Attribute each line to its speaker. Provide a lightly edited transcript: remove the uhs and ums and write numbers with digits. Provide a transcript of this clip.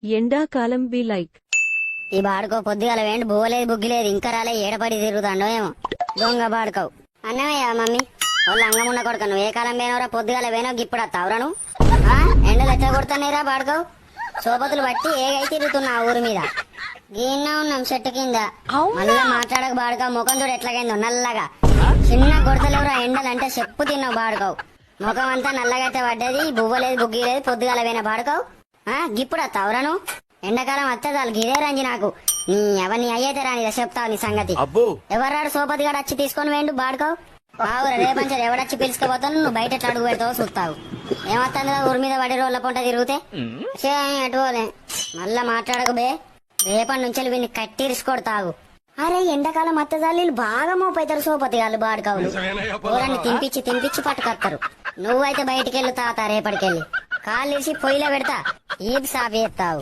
Speaker 1: ఎండాకాలం be like.
Speaker 2: ఈ బాడుకో పొద్దుగాల వేండి బోలేదు బుగ్గిలేదు ఇంకా రాలే ఏడపడి తిరుగుతాండో ఏమో దొంగ బాడుకోవు. అన్నమయ్యా మమ్మీ వాళ్ళు అంగమున్న కొడుక నువ్వు ఏ కాలం పోయినవరా పొద్దుగాల పోయినో ఇప్పుడు వస్తావురా నువ్వు ఎండలు ఎట్లా కొడుతున్నాయిరా బాడుకోవు సోపతులు బట్టి ఏగై తిరుగుతున్నా ఊరి మీద గిన్న ఉన్నాం చెట్టు కింద మళ్ళా మాట్లాడక బాడుకోవు ముఖం చూడు ఎట్లాగైందో నల్లగా చిన్న కొడతలేవురా ఎండలంటే చెప్పు తిన్నావు బాడుకోవు ముఖం అంతా నల్లగా అయితే పడ్డది బువ్వలేదు బుగ్గి లేదు పొద్దుగాల పోయిన బాడుకోవు గిప్పుడు వస్తావురా నువ్వు ఎండాకాలం వస్తే చాలు గిదే రంజి నాకు నీ ఎవరిని అయ్యైతే రాని చెప్తావు నీ సంగతి. ఎవరాడు సోపతి గారు వచ్చి తీసుకొని వేయండు బాడుకోవు బావురా రేపంచారు ఎవడొచ్చి పిలుచుకుపోతాను నువ్వు బయట ఎట్లా అడుగు పెడతావో చూస్తావు. ఏమొస్తుందిరా ఊరి మీద పడి రోడ్ల పొంట తిరిగితే అటుపోలే మళ్ళా మాట్లాడకు బే రేపటి నుంచి వీడిని కట్టిరిచుకొడతావు. అరే ఎండాకాలం అత్తజాలు వీళ్ళు బాగా మోపైతారు సోపతి గారు బాడుకోవులు ఊరని తినిపించి పట్టుకొస్తారు. నువ్వైతే బయటికి వెళ్ళు తాత రేపటికెళ్ళి కాళ్ళు ఇరిచి పొయ్యిలో పెడతా ఈపు సాపి ఎత్తావు.